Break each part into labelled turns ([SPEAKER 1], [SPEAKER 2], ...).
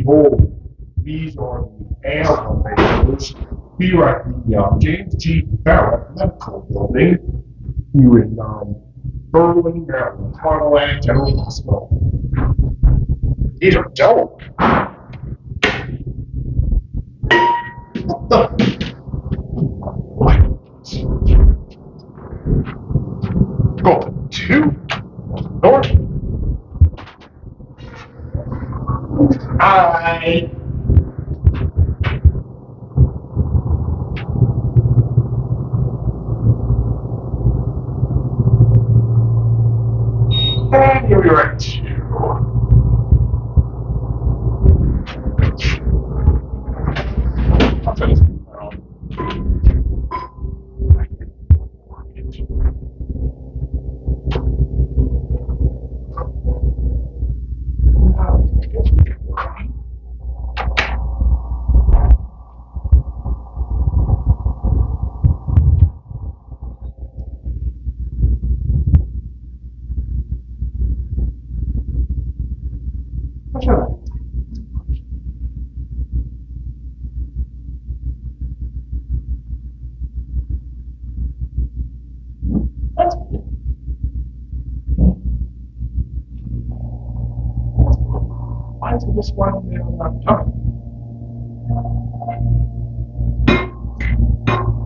[SPEAKER 1] Behold, these are the animal makers here at the James G. Barrett Medical Building here in Berlin, Maryland, Harlan General Hospital. These are dope. What the? Go to 2 north. Hi. And here we are at 2. I'll tell you something. Why is it this one there on top?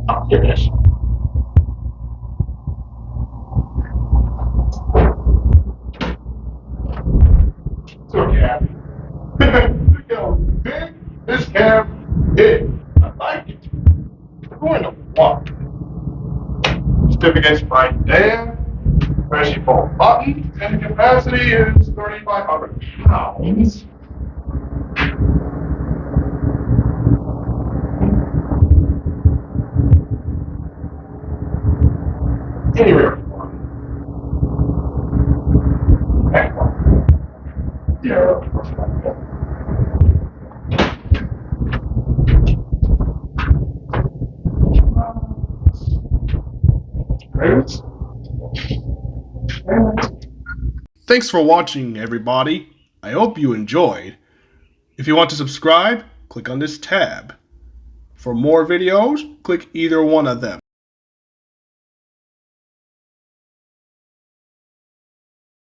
[SPEAKER 1] Oh, here it is. So, yeah. Look how big this cab is. I like it. We're going to walk. Certificate's right there. Pressure for button, and the capacity is 3,500 pounds. Anyway, yeah. Thanks for watching, everybody. I hope you enjoyed. If you want to subscribe, click on this tab. For more videos, click either one of them.